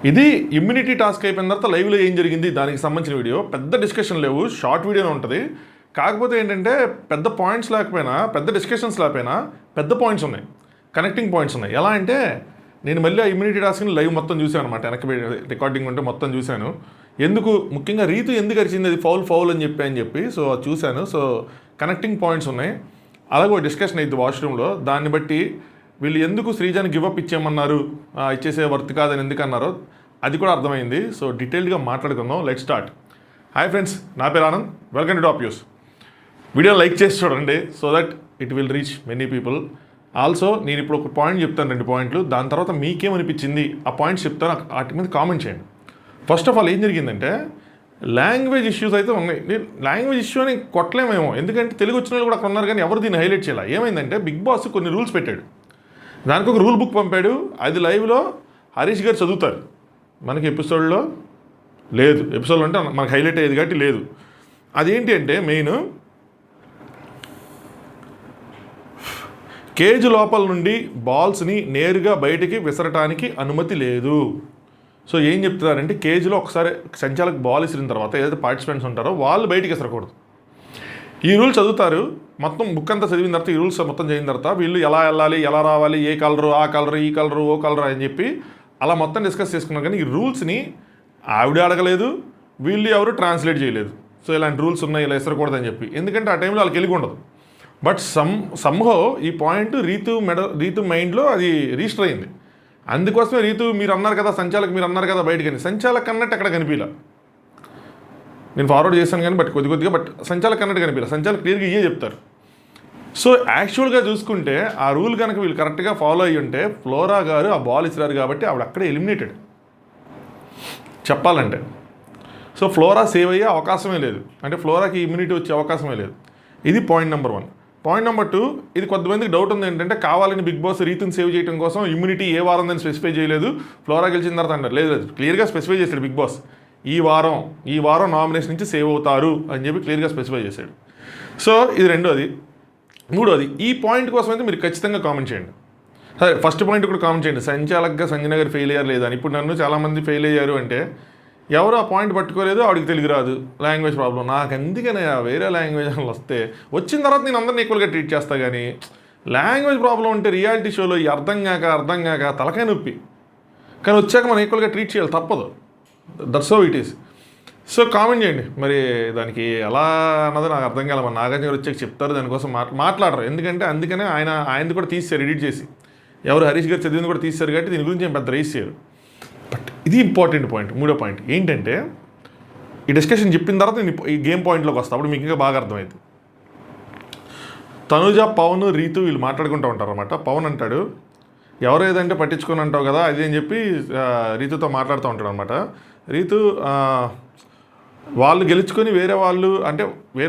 ఇది immunity task అయిపోయిన తర్వాత లైవ్లో ఏం జరిగింది దానికి సంబంధించిన వీడియో. పెద్ద డిస్కషన్ లేవు, షార్ట్ వీడియోనే ఉంటుంది. కాకపోతే ఏంటంటే పెద్ద పాయింట్స్ లేకపోయినా, పెద్ద డిస్కషన్స్ లేకపోయినా పెద్ద పాయింట్స్ ఉన్నాయి, కనెక్టింగ్ పాయింట్స్ ఉన్నాయి. ఎలా అంటే నేను మళ్ళీ ఆ ఇమ్యూనిటీ టాస్క్ని లైవ్ మొత్తం చూశాను అనమాట. వెనక్కి రికార్డింగ్ ఉంటే మొత్తం చూశాను. ఎందుకు ముఖ్యంగా రీతు ఎందుకు అరిచింది, అది ఫౌల్ అని చెప్పి సో చూశాను. సో కనెక్టింగ్ పాయింట్స్ ఉన్నాయి. అలాగే ఒక డిస్కషన్ అయింది వాష్రూమ్లో. దాన్ని బట్టి వీళ్ళు ఎందుకు శ్రీజాని గివప్ ఇచ్చేయమన్నారు, ఇచ్చేసే వర్త్ కాదని ఎందుకు అన్నారో అది కూడా అర్థమైంది. సో డీటెయిల్గా మాట్లాడుకుందాం. Let start. హాయ్ ఫ్రెండ్స్, నా పేరు Anand. Welcome to top news. Video like చేసి చూడండి so that it will reach many people. Also నేను ఇప్పుడు ఒక పాయింట్ చెప్తాను, 2 పాయింట్లు. దాని తర్వాత మీకేమనిపించింది ఆ పాయింట్స్ చెప్తాను, వాటి మీద కామెంట్ చేయండి. ఫస్ట్ ఆఫ్ ఆల్ ఏం జరిగిందంటే లాంగ్వేజ్ ఇష్యూస్ అయితే ఉన్నాయి. లాంగ్వేజ్ ఇష్యూ అని కొట్టలేమేమో, ఎందుకంటే తెలుగు వచ్చిన వాళ్ళు కూడా అక్కడ ఉన్నారు కానీ ఎవరు దీన్ని హైలైట్ చేయాలి. ఏమైందంటే బిగ్ బాస్ కొన్ని రూల్స్ పెట్టాడు, దానికి ఒక రూల్ బుక్ పంపాడు. అది లైవ్లో హరీష్ గారు చదువుతారు, మనకి ఎపిసోడ్లో లేదు. ఎపిసోడ్లో అంటే మనకు హైలైట్ అయ్యేది కాబట్టి లేదు. అదేంటి అంటే మెయిన్ కేజ్ లోపల నుండి బాల్స్ని నేరుగా బయటికి విసరటానికి అనుమతి లేదు. సో ఏం చెప్తున్నారంటే కేజ్లో ఒకసారి సంచాలక బాల్ విసిరిన తర్వాత ఏదైతే పార్టిసిపెంట్స్ ఉంటారో వాళ్ళు బయటికి విసరకూడదు. ఈ రూల్స్ చదువుతారు, మొత్తం బుక్ అంతా చదివిన తర్వాత ఈ రూల్స్ మొత్తం చదివిన తర్వాత వీళ్ళు ఎలా వెళ్ళాలి, ఎలా రావాలి, ఏ కలరు, ఆ కలరు, ఈ కలరు, ఓ కలరు అని చెప్పి అలా మొత్తం డిస్కస్ చేసుకున్నారు. కానీ ఈ రూల్స్ని ఆవిడ అడగలేదు, వీళ్ళు ఎవరు ట్రాన్స్లేట్ చేయలేదు. సో ఇలాంటి రూల్స్ ఉన్నాయి, ఇలా విసరకూడదని చెప్పి. ఎందుకంటే ఆ టైంలో వాళ్ళకి వెళ్ళి ఉండదు. బట్ సమ్హో ఈ పాయింట్ రీతు మైండ్లో అది రిజిస్టర్ అయింది. అందుకోసమే రీతు మీరు అన్నారు కదా, సంచాలక్ మీరు అన్నారు కదా బయటకని, సంచాలక్ అన్నట్టు అక్కడ కనిపించలే. నేను ఫార్వర్డ్ చేశాను కానీ బట్ కొద్దిగా బట్ సంచాలక్ అన్నట్టు కనిపించలే. సంచాలక్ క్లియర్గా ఇవే చెప్తారు. సో యాక్చువల్గా చూసుకుంటే ఆ రూల్ కనుక వీళ్ళు కరెక్ట్గా ఫాలో అయ్యి ఉంటే ఫ్లోరా గారు ఆ బాల్ ఇచ్చినారు కాబట్టి ఆవిడ అక్కడే ఎలిమినేటెడ్ చెప్పాలంటే. సో ఫ్లోరా సేవ్ అయ్యే అవకాశమే లేదు, అంటే ఫ్లోరాకి ఇమ్యూనిటీ వచ్చే అవకాశమే లేదు. ఇది పాయింట్ నెంబర్ 1. పాయింట్ నెంబర్ 2, ఇది కొంతమందికి డౌట్ ఉంది ఏంటంటే కావాలని బిగ్ బాస్ రీతుని సేవ్ చేయడం కోసం ఇమ్యూనిటీ ఏ వారం దాన్ని స్పెసిఫై చేయలేదు, ఫ్లోరా గెలిచిన తర్వాత అంటారు. లేదు, క్లియర్గా స్పెసిఫై చేశాడు బిగ్ బాస్. ఈ వారం నామినేషన్ నుంచి సేవ్ అవుతారు అని చెప్పి క్లియర్గా స్పెసిఫై చేశాడు. సో ఇది రెండోది. మూడోది, ఈ పాయింట్ కోసం అయితే మీరు ఖచ్చితంగా కామెంట్ చేయండి. సరే, ఫస్ట్ పాయింట్ కూడా కామెంట్ చేయండి, సంచాలక్గా సంజన గారు ఫెయిల్ అయ్యారు లేదని. ఇప్పుడు నన్ను చాలామంది ఫెయిల్ అయ్యారు అంటే ఎవరు ఆ పాయింట్ పట్టుకోలేదు, ఆవిడకి తెలుగు రాదు, లాంగ్వేజ్ ప్రాబ్లం. నాకు అందుకనే వేరే లాంగ్వేజ్ వస్తే వచ్చిన తర్వాత నేను అందరినీ ఈక్వల్గా ట్రీట్ చేస్తాను. కానీ లాంగ్వేజ్ ప్రాబ్లం ఉంటే రియాలిటీ షోలో ఈ అర్థం కాక తలకాయ నొప్పి. కానీ వచ్చాక మనం ఈక్వల్గా ట్రీట్ చేయాలి, తప్పదు. That's how it is. So comment చేయండి మరి దానికి ఎలా అన్నది నాకు అర్థం కాలే. మన నాగార్జున గారు వచ్చాక చెప్తారు, దానికోసం మాట్లాడరు. ఎందుకంటే అందుకనే ఆయనది కూడా తీశారు ఎడిట్ చేసి, ఎవరు హరీష్ గారు చదివింది కూడా తీశారు కాబట్టి దీని గురించి ఏం పెద్ద రైస్ చేయరు. బట్ ఇది ఇంపార్టెంట్ పాయింట్. మూడో పాయింట్ ఏంటంటే ఈ డిస్కషన్ చెప్పిన తర్వాత నేను ఈ గేమ్ పాయింట్లోకి వస్తాను, అప్పుడు మీకు ఇంకా బాగా అర్థమైంది. తనుజ, పవన్, రీతు వీళ్ళు మాట్లాడుకుంటూ ఉంటారు అనమాట. పవన్ అంటాడు ఎవరు ఏదంటే పట్టించుకొని అంటావు కదా అది అని చెప్పి రీతుతో మాట్లాడుతూ ఉంటాడు అనమాట. రీతు వాళ్ళు గెలుచుకొని వేరే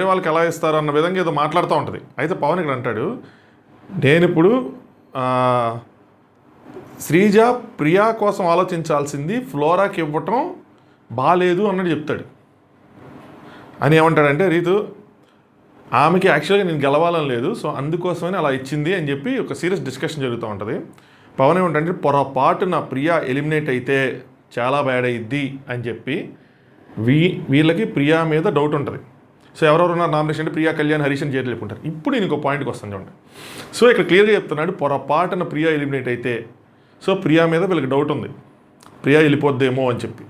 వాళ్ళకి ఎలా ఇస్తారు అన్న విధంగా ఏదో మాట్లాడుతూ ఉంటుంది. అయితే పవన్ ఇక్కడ అంటాడు, నేను ఇప్పుడు శ్రీజ ప్రియా కోసం ఆలోచించాల్సింది ఫ్లోరాకి ఇవ్వటం బాగాలేదు అన్నట్టు చెప్తాడు. అని ఏమంటాడంటే రీతు ఆమెకి యాక్చువల్గా నేను గెలవాలని లేదు, సో అందుకోసమని అలా ఇచ్చింది అని చెప్పి ఒక సీరియస్ డిస్కషన్ జరుగుతూ ఉంటుంది. పవన్ ఏమంటే పొరపాటున ప్రియా ఎలిమినేట్ అయితే చాలా బ్యాడ్ అయ్యిద్ది అని చెప్పి వీళ్ళకి ప్రియా మీద డౌట్ ఉంటుంది. సో ఎవరెవరు ఉన్నారు నామినేషన్ అంటే ప్రియా, కళ్యాణ్, హరీష్ అని చేతులు చెప్పుకుంటారు. ఇప్పుడు నేను ఇంకో పాయింట్కి వస్తాను చూడండి. సో ఇక్కడ క్లియర్గా చెప్తున్నాడు పొరపాటున ప్రియా ఎలిమినేట్ అయితే, సో ప్రియా మీద వీళ్ళకి డౌట్ ఉంది, ప్రియా వెళ్ళిపోద్దేమో అని చెప్పి.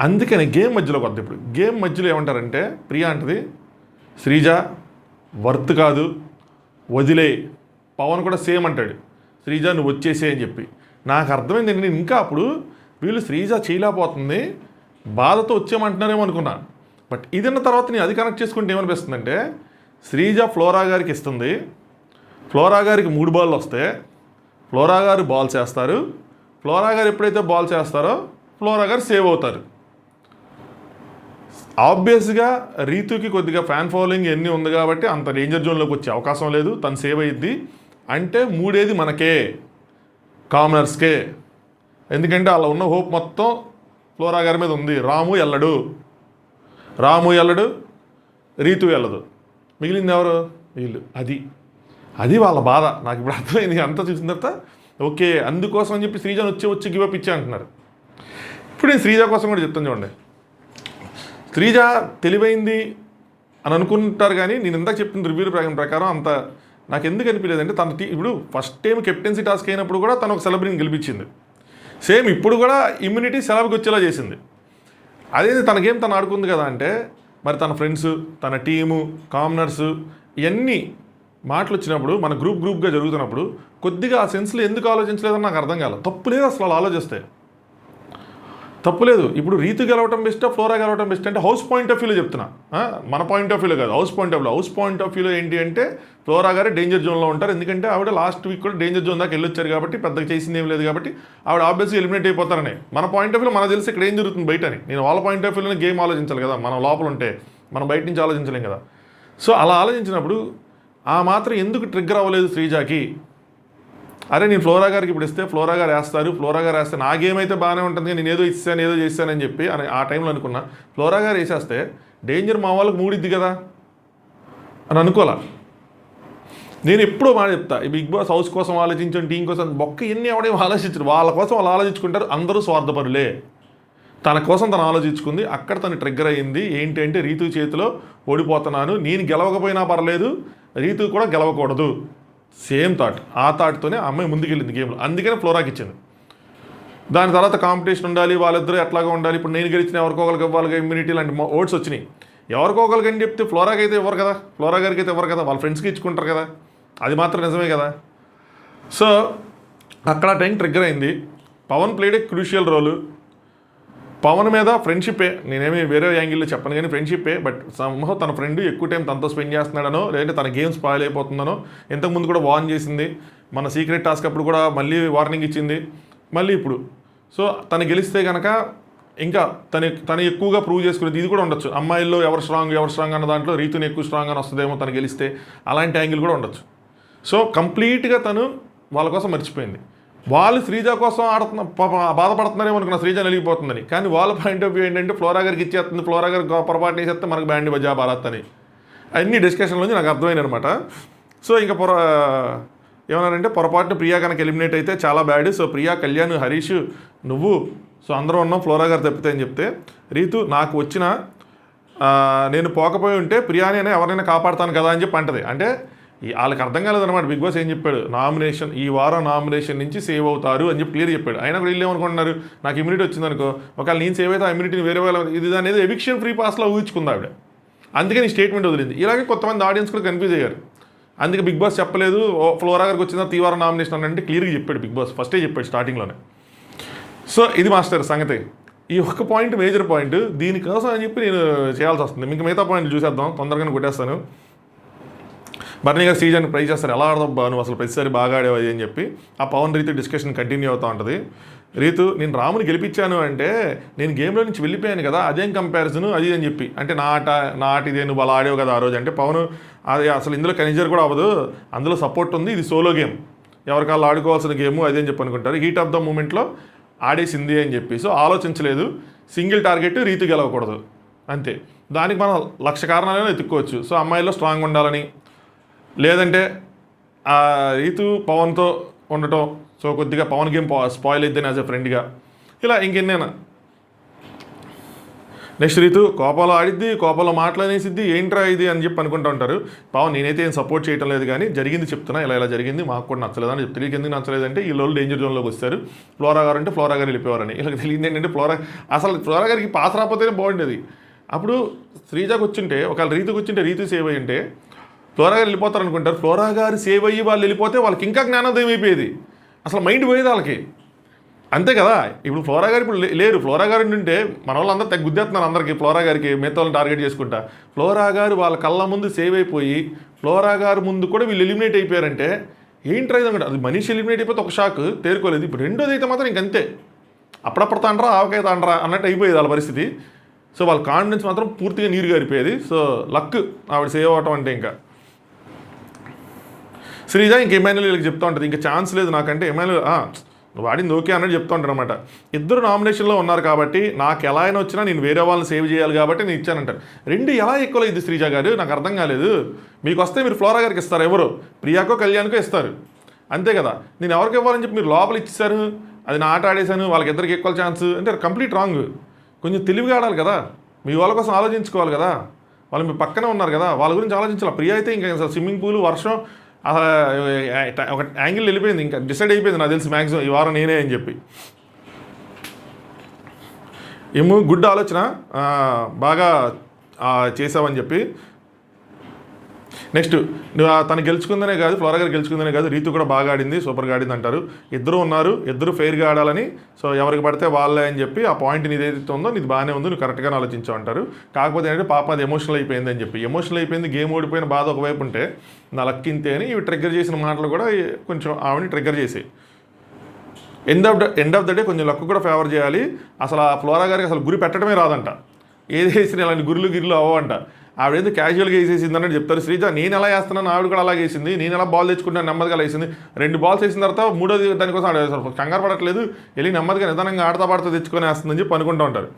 అందుకని గేమ్ మధ్యలోకి వద్దు. ఇప్పుడు గేమ్ మధ్యలో ఏమంటారంటే ప్రియా అంటది శ్రీజ వర్త్ కాదు, వదిలే. పవన్ కూడా సేమ్ అంటాడు, శ్రీజ నువ్వు వచ్చేసే అని చెప్పి. నాకు అర్థమైంది ఏంటంటే ఇంకా అప్పుడు వీళ్ళు శ్రీజ చేయలేకపోతుంది, బాధతో వచ్చేయమంటున్నారేమో అనుకున్నా. బట్ ఇదన్న తర్వాత నేను అది కనెక్ట్ చేసుకుంటే ఏమనిపిస్తుందంటే శ్రీజ ఫ్లోరా గారికి ఇస్తుంది, ఫ్లోరా గారికి 3 బాల్ వస్తే ఫ్లోరా గారు బాల్ చేస్తారు, ఫ్లోరా గారు ఎప్పుడైతే బాల్ చేస్తారో ఫ్లోరా గారు సేవ్ అవుతారు. ఆబ్వియస్గా రీతుకి కొద్దిగా ఫ్యాన్ ఫాలోయింగ్ ఎన్ని ఉంది కాబట్టి అంత డేంజర్ జోన్లోకి వచ్చే అవకాశం లేదు, తను సేవ్ అయ్యిద్ది. అంటే 3 మనకే, కామనర్స్కే. ఎందుకంటే అలా ఉన్న హోప్ మొత్తం ఫ్లోరా గారి మీద ఉంది. రాము వెళ్ళడు, రీతు వెళ్ళదు, మిగిలింది ఎవరు? వీళ్ళు. అది వాళ్ళ బాధ. నాకు ఇప్పుడు అర్థమైంది అంతా చూసిన తర్వాత. ఓకే, అందుకోసం అని చెప్పి శ్రీజన్ వచ్చి గివప్ ఇచ్చే అంటున్నారు. ఇప్పుడు నేను శ్రీజ కోసం కూడా చెప్తాను చూడండి. శ్రీజ తెలివైంది అని అనుకుంటారు, కానీ నేను ఇందాక చెప్పిన రివ్యూ ప్రకారం అంత నాకు ఎందుకు అనిపించలేదంటే ఇప్పుడు ఫస్ట్ టైం కెప్టెన్సీ టాస్క్ అయినప్పుడు కూడా తను ఒక సెలబ్రిటీని గెలిపించింది. సేమ్ ఇప్పుడు కూడా ఇమ్యూనిటీ సెలబ్కి వచ్చేలా చేసింది. అదేది తన గేమ్ తను ఆడుకుంది కదా అంటే, మరి తన ఫ్రెండ్స్, తన టీము, కామనర్స్ ఇవన్నీ మాటలు వచ్చినప్పుడు మన గ్రూప్గా జరుగుతున్నప్పుడు కొద్దిగా ఆ సెన్స్లో ఎందుకు ఆలోచించలేదని నాకు అర్థం కాలేదు. తప్పు లేదు అసలు అలా ఆలోచిస్తే తప్పులేదు. ఇప్పుడు రీతు గెలవటం బెస్టా, ఫ్లోరా గెలవటం బెస్ట్ అంటే హౌస్ పాయింట్ ఆఫ్ వ్యూలో చెప్తున్నా, మన పాయింట్ ఆఫ్ వ్యూలో కాదు, హౌస్ పాయింట్ ఆఫ్ వ్యూలో ఏంటి అంటే ఫ్లోరా గారే డేంజర్ జోన్లో ఉంటారు. ఎందుకంటే ఆవిడ లాస్ట్ వీక్ కూడా డేంజర్ జోన్ దాకా వెళ్ళొచ్చారు కాబట్టి పెద్దగా చేసింది ఏం లేదు కాబట్టి ఆవిడ ఆబ్వియస్గా ఎలిమినేట్ అయిపోతారని మన పాయింట్ ఆఫ్ వ్యూలో మనకు తెలిసి ఇక్కడ ఏం జరుగుతుంది బయట అని. నేను వాళ్ళ పాయింట్ ఆఫ్ వ్యూలోనే గేమ్ ఆలోచించాలి కదా, మనం లోపల ఉంటే మనం బయట నుంచి ఆలోచించలేం కదా. సో అలా ఆలోచించినప్పుడు ఆ మాత్రం ఎందుకు ట్రిగ్గర్ అవ్వలేదు శ్రీజాకి? అరే నేను ఫ్లోరా గారికి ఇప్పుడు ఇస్తే ఫ్లోరా గారు వేస్తారు, ఫ్లోరా గారు వేస్తే నా గేమ్ అయితే బాగానే ఉంటుంది, నేను ఏదో చేస్తానని చెప్పి అని ఆ టైంలో అనుకున్నా. ఫ్లోరా గారు వేసేస్తే డేంజర్ మా వాళ్ళకి మూడిద్ది కదా అని అనుకోవాలా. నేను ఎప్పుడూ మాట చెప్తా, ఈ బిగ్ బాస్ హౌస్ కోసం ఆలోచించాను, టీం కోసం బొక్క ఎన్ని ఎవడేమో ఆలోచించరు, వాళ్ళ కోసం వాళ్ళు ఆలోచించుకుంటారు. అందరూ స్వార్థపరులే. తన కోసం తను ఆలోచించుకుంది, అక్కడ తను ట్రిగ్గర్ అయ్యింది. ఏంటి అంటే రీతు చేతిలో ఓడిపోతున్నాను, నేను గెలవకపోయినా పర్లేదు, రీతు కూడా గెలవకూడదు. సేమ్ థాట్, ఆ థాట్తోనే అమ్మాయి ముందుకెళ్ళింది గేమ్లో. అందుకనే ఫ్లోరాకి ఇచ్చింది. దాని తర్వాత కాంపిటీషన్ ఉండాలి, వాళ్ళిద్దరూ ఎట్లాగా ఉండాలి. ఇప్పుడు నేను గెలిచిన ఎవరికోగలికి ఇవ్వాలి ఇమ్యూనిటీ లాంటి ఓట్స్ వచ్చినాయి. ఎవరికోగలికి అని చెప్తే ఫ్లోరాకి అయితే ఇవ్వరు కదా, ఫ్లోరా గారికి అయితే ఇవ్వరు కదా, వాళ్ళ ఫ్రెండ్స్కి ఇచ్చుకుంటారు కదా, అది మాత్రం నిజమే కదా. సో అక్కడ టైం ట్రిగ్గర్ అయింది. పవన్ ప్లేడ్ ఏ క్రూషియల్ రోలు. పవన్ మీద ఫ్రెండ్షిప్పే, నేనేమి వేరే యాంగిల్లో చెప్పను కానీ ఫ్రెండ్షిప్పే. బట్ సంహ తన ఫ్రెండ్ ఎక్కువ టైం తనతో స్పెండ్ చేస్తున్నాడనో, లేదంటే తన గేమ్ స్పాయిల్ అయిపోతుందనో ఇంతకుముందు కూడా వార్న్ చేసింది. మన సీక్రెట్ టాస్క్ అప్పుడు కూడా మళ్ళీ వార్నింగ్ ఇచ్చింది, మళ్ళీ ఇప్పుడు. సో తను గెలిస్తే కనుక ఇంకా తను ఎక్కువగా ప్రూవ్ చేసుకునేది ఇది కూడా ఉండొచ్చు. అమ్మాయిల్లో ఎవరు స్ట్రాంగ్ అన్న దాంట్లో రీతుని ఎక్కువ స్ట్రాంగ్ అని వస్తుందేమో తను గెలిస్తే, అలాంటి యాంగిల్ కూడా ఉండొచ్చు. సో కంప్లీట్గా తను వాళ్ళ కోసం మర్చిపోయింది. వాళ్ళు శ్రీజ కోసం బాధపడుతున్నారేమో అనుకున్న శ్రీజ నలిగిపోతుందని. కానీ వాళ్ళ పాయింట్ ఆఫ్ వ్యూ ఏంటంటే ఫ్లోరా గారికి ఇచ్చేస్తుంది, ఫ్లోరా గారికి పొరపాటు వేసేస్తే మనకు బ్యాండ్ బజా భారత్ అని. అన్ని డిస్కషన్లోంచి నాకు అర్థమైంది అనమాట. సో ఇంకా ఏమన్నారంటే పొరపాటున ప్రియా కనుక ఎలిమినేట్ అయితే చాలా బ్యాడ్. సో ప్రియా, కళ్యాణ్, హరీష్, నువ్వు, సో అందరూ ఉన్నాం, ఫ్లోరా గారు తప్పితే అని చెప్తే రీతు నాకు వచ్చిన నేను పోకపోయి ఉంటే ప్రియాని ఎవరైనా కాపాడుతాను కదా అని చెప్పి అంటది. అంటే వాళ్ళకి అర్థం కాలేదన్నమాట. బిగ్ బాస్ ఏం చెప్పాడు, నామినేషన్ ఈ వారం నామినేషన్ నుంచి సేవ్ అవుతారు అని చెప్పి క్లియర్ చెప్పాడు. అయినా కూడా వీళ్ళు ఏమనుకుంటున్నారు, నాకు ఇమ్యూనిటీ వచ్చిందనుకో, ఒకవేళ నేను సేవ్ అయితే ఆ ఇమ్యూనిటీని వేరే వాళ్ళ ఇది అనేది ఎవిక్షన్ ఫ్రీ పాస్లో ఊహించుకుంది ఆవిడ. అందుకని స్టేట్మెంట్ వదిలింది. ఇలాగే కొంతమంది ఆడియన్స్ కూడా కన్ఫ్యూజ్ అయ్యారు. అందుకే బిగ్ బాస్ చెప్పలేదు ఫ్లోరా గారికి వచ్చిందా తీవారం నామినేషన్ అంటే క్లియర్గా చెప్పాడు బిగ్ బాస్, ఫస్టే చెప్పాడు స్టార్టింగ్లోనే. సో ఇది మాస్టర్ సంగతి. ఈ ఒక్క పాయింట్ మేజర్ పాయింట్, దీనికోసం అని చెప్పి నేను చేయాల్సి వస్తుంది. మీకు మిగతా పాయింట్ చూసేద్దాం, తొందరగానే కొట్టేస్తాను. బర్నీ గారు సీజన్ ప్రైజ్ చేస్తారు, ఎలా ఆడదాం నువ్వు అసలు ప్రతిసారి బాగా ఆడేవా అని చెప్పి. ఆ పవన్ రీతు డిస్కషన్ కంటిన్యూ అవుతూ ఉంటుంది. రీతు నేను రాముని గెలిపించాను అంటే నేను గేమ్లో నుంచి వెళ్ళిపోయాను కదా, అదేం కంపారిజను అది అని చెప్పి. అంటే నా ఆట ఇదే, నువ్వు అలా ఆడేవు కదా ఆ రోజు అంటే. పవన్ అది అసలు ఇందులో కనిజర్ కూడా అవ్వదు, అందులో సపోర్ట్ ఉంది, ఇది సోలో గేమ్, ఎవరికాళ్ళు ఆడుకోవాల్సిన గేము అదే అని చెప్పి అనుకుంటారు. హీట్ ఆఫ్ ద మూమెంట్లో ఆడేసింది అని చెప్పి. సో ఆలోచించలేదు, సింగిల్ టార్గెట్ రీతు గెలవకూడదు అంతే. దానికి మనం 1,00,000 కారణాలను ఎత్తుక్కోవచ్చు. సో అమ్మాయిల్లో స్ట్రాంగ్ ఉండాలని, లేదంటే రీతు పవన్తో ఉండటం, సో కొద్దిగా పవన్ గేమ్ స్పాయిల్ అయిద్దని యాజ్ ఎ ఫ్రెండ్గా, ఇలా ఇంకెన్నైనా. నెక్స్ట్ రీతు కోపంలో ఆడిద్ది, కోపంలో మాట్లాడేసిద్ది, ఏంట్రా ఇది అని చెప్పి అనుకుంటూ ఉంటారు. పవన్ నేనైతే ఏం సపోర్ట్ చేయడం లేదు కానీ జరిగింది చెప్తున్నా, ఇలా జరిగింది, మాకు కూడా నచ్చలేదు అని చెప్తే. తెలియక ఎందుకు నచ్చలేదంటే ఈ లోళ్ళు డేంజర్ జోన్లోకి వస్తారు, ఫ్లోరా గారు అంటే ఫ్లోరా గారు వెళ్ళిపోవారని. ఇలా తెలియదు ఏంటంటే ఫ్లోరా గారికి పాస్ రాకపోతేనే బాగుండేది. అప్పుడు శ్రీజాకి వచ్చింటే, ఒకవేళ రీతుకి వచ్చింటే, రీతు సేవ్ అయ్యి ఉంటే ఫ్లోరా గారు వెళ్ళిపోతారు అనుకుంటారు. ఫ్లోరా గారు సేవ్ అయ్యి వాళ్ళు వెళ్ళిపోతే వాళ్ళకి ఇంకా జ్ఞానోదయం అయిపోయేది, అసలు మైండ్ పోయేది వాళ్ళకి, అంతే కదా. ఇప్పుడు ఫ్లోరా గారు ఇప్పుడు లేరు, ఫ్లోరా గారు ఉంటే మన వాళ్ళందరూ తెగ గుద్దేస్తున్నారు అందరికీ, ఫ్లోరా గారికి మిగతా వాళ్ళని టార్గెట్ చేసుకుంటా. ఫ్లోరా గారు వాళ్ళ కళ్ళ ముందు సేవ్ అయిపోయి ఫ్లోరా గారు ముందు కూడా వీళ్ళు ఎలిమినేట్ అయిపోయారంటే ఏంట్రా ఇది అనుకుంటా. అది మనిషి ఎలిమినేట్ అయిపోతే ఒక షాక్ తేరుకోలేదు. ఇప్పుడు రెండోది అయితే మాత్రం ఇంకంతే, అప్పుడప్పుడు తాండ్రా ఆవకాయ తాండ్రా అన్నట్టు అయిపోయేది వాళ్ళ పరిస్థితి. సో వాళ్ళ కాన్ఫిడెన్స్ మాత్రం పూర్తిగా నీరు గారిపోయేది. సో లక్ ఆవిడ సేవ్ అవటం అంటే. ఇంకా శ్రీజ ఇంక ఎమ్మెల్యే వీళ్ళకి చెప్తూ ఉంటుంది, ఇంకా ఛాన్స్ లేదు నాకంటే. ఎమ్మెల్యే నువ్వు ఆడింది ఓకే అన్నట్టు చెప్తూ ఉంటారు అనమాట. ఇద్దరు నామినేషన్లో ఉన్నారు కాబట్టి నాకు ఎలా అయినా వచ్చినా నేను వేరే వాళ్ళని సేవ్ చేయాలి కాబట్టి నేను ఇచ్చానంటారు. రెండు ఎలా ఎక్కువ ఇది శ్రీజ గారు, నాకు అర్థం కాలేదు. మీకు వస్తే మీరు ఫ్లోరా గారికి ఇస్తారు, ఎవరు ప్రియాకో కళ్యాణ్కో ఇస్తారు, అంతే కదా. నేను ఎవరికి ఇవ్వాలని చెప్పి మీరు లోపల ఇచ్చేసారు. అది నా ఆట ఆడేశాను, వాళ్ళకిద్దరికి ఈక్వల్ ఛాన్స్ అంటే కంప్లీట్ రాంగ్. కొంచెం తెలివిగా ఆడాలి కదా, మీ వాళ్ళ కోసం ఆలోచించుకోవాలి కదా, వాళ్ళు మీ పక్కనే ఉన్నారు కదా, వాళ్ళ గురించి ఆలోచించాలి. ప్రియ అయితే ఇంకా అసలు స్విమ్మింగ్ పూల్, వర్షం, అసలు ఒక యాంగిల్ వెళ్ళిపోయింది, ఇంకా డిసైడ్ అయిపోయింది నాకు తెలిసి మ్యాక్సిమం ఈ వారం నేనే అని చెప్పి. ఏమో గుడ్ ఆలోచన, బాగా చేసావని చెప్పి. నెక్స్ట్ తను గెలుచుకుందనే కాదు, ఫ్లోరా గారు గెలుచుకుందనే కాదు, రీతు కూడా బాగా ఆడింది, సూపర్గా ఆడింది అంటారు. ఇద్దరు ఉన్నారు, ఇద్దరు ఫెయిర్గా ఆడాలని, సో ఎవరికి పడితే వాళ్ళే అని చెప్పి ఆ పాయింట్ నీది ఏదైతే ఉందో నీది బాగానే ఉంది, నువ్వు కరెక్ట్గానే ఆలోచించావు అంటారు. కాకపోతే ఏంటంటే పాప అది ఎమోషనల్ అయిపోయింది అని చెప్పి. ఎమోషనల్ అయిపోయింది, గేమ్ ఓడిపోయిన బాధ ఒకవైపు ఉంటే నా లక్కింతే అని ఇవి ట్రిగ్గర్ చేసిన మాటలు కూడా కొంచెం ఆవిడని ట్రిగ్గర్ చేసాయి. ఎండ్ ఆఫ్ ద డే కొంచెం లక్ కూడా ఫేవర్ చేయాలి. అసలు ఆ ఫ్లోరా గారికి అసలు గురి పెట్టడమే రాదంట, ఏది వేసిన ఇలాంటి గురులు అవ్వంట. ఆవిడేందుకు క్యాజువల్గా వేసేసింది అన్నట్టు చెప్తారు. శ్రీజ నేను ఎలా వేస్తున్నాను, ఆవిడ కూడా అలాగే వేసింది, నేను ఎలా బాల్ తెచ్చుకుంటాను నెమ్మదిగా వేసింది. 2 balls వేసిన తర్వాత మూడోది దానికోసం ఆడ కంగారు పడట్లేదు, వెళ్ళి నెమ్మదిగా నిదానంగా ఆడతా పాడుతూ తెచ్చుకొని వేస్తుందని చెప్పి అనుకుంటూ ఉంటారు.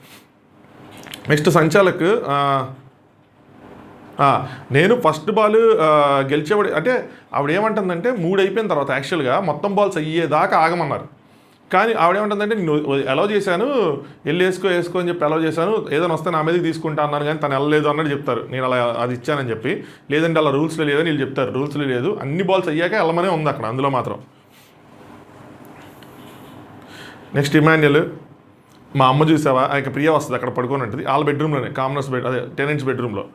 నెక్స్ట్ సంచాలక్, నేను ఫస్ట్ బాల్ గెలిచేవాడు అంటే ఆవిడ ఏమంటుందంటే 3 అయిపోయిన తర్వాత యాక్చువల్గా మొత్తం బాల్స్ అయ్యేదాకా ఆగమన్నారు. కానీ ఆవిడేమంటుందంటే నేను అలౌ చేశాను, వెళ్ళి వేసుకో అని చెప్పి అలౌ చేశాను, ఏదైనా వస్తే నా మీదకి తీసుకుంటా అన్నాను, కానీ తను వెళ్ళలేదు అన్నట్టు చెప్తారు. నేను అలా అది ఇచ్చానని చెప్పి. లేదంటే అలా రూల్స్లో లేదని వీళ్ళు చెప్తారు. రూల్స్లో లేదు, అన్ని బాల్స్ అయ్యాక వెళ్ళమనే ఉంది అక్కడ అందులో మాత్రం. నెక్స్ట్ ఇమాన్యుయల్, మా అమ్మ చూసావా, ఇంకా ప్రియ వస్తుంది అక్కడ పడుకోనంటుంది వాళ్ళ బెడ్రూమ్లోనే, కామనర్స్ బెడ్ అదే టెనెంట్స్ బెడ్రూమ్లో.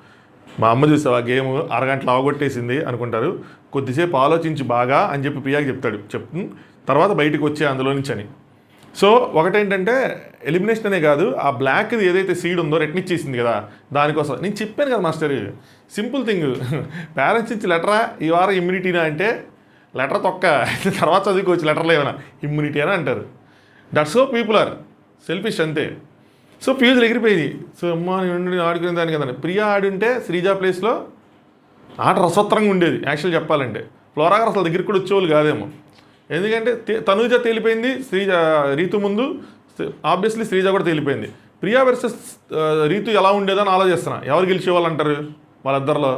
మా అమ్మ చూసావా గేమ్ అరగంటలో అవగొట్టేసింది అనుకుంటారు. కొద్దిసేపు ఆలోచించి బాగా అని చెప్పి ప్రియాకి చెప్తూ తర్వాత బయటకు వచ్చే అందులో నుంచి అని. సో ఒకటేంటంటే ఎలిమినేషన్ అనే కాదు, ఆ బ్లాక్ది ఏదైతే సీడ్ ఉందో రెట్నిచ్చేసింది కదా, దానికోసం నేను చెప్పాను కదా మాస్టర్, సింపుల్ థింగ్. పేరెంట్స్ ఇచ్చి లెటరా ఈ వారం ఇమ్యూనిటీనా అంటే లెటర్ తొక్క, తర్వాత చదువుకోవచ్చు లెటర్లో ఏమైనా ఇమ్యూనిటీ అని అంటారు. That's so people are selfish అంతే. సో ఫ్యూజులు ఎగిరిపోయింది. సో అమ్మ నేను ఆడుకునే దాన్ని కదండి. ప్రియా ఆడుంటే శ్రీజ ప్లేస్లో ఆట రసవత్తరంగా ఉండేది యాక్చువల్ చెప్పాలంటే. ఫ్లోరా గారు అసలు దగ్గరికి కూడా వచ్చేవాళ్ళు కాదేమో, ఎందుకంటే తనూజ తేలిపోయింది రీతు ముందు, ఆబ్వియస్లీ శ్రీజ కూడా తేలిపోయింది. ప్రియా వర్సెస్ రీతు ఎలా ఉండేదని ఆలోచిస్తున్నా, ఎవరు గెలిచేవాళ్ళు అంటారు వాళ్ళిద్దరిలో.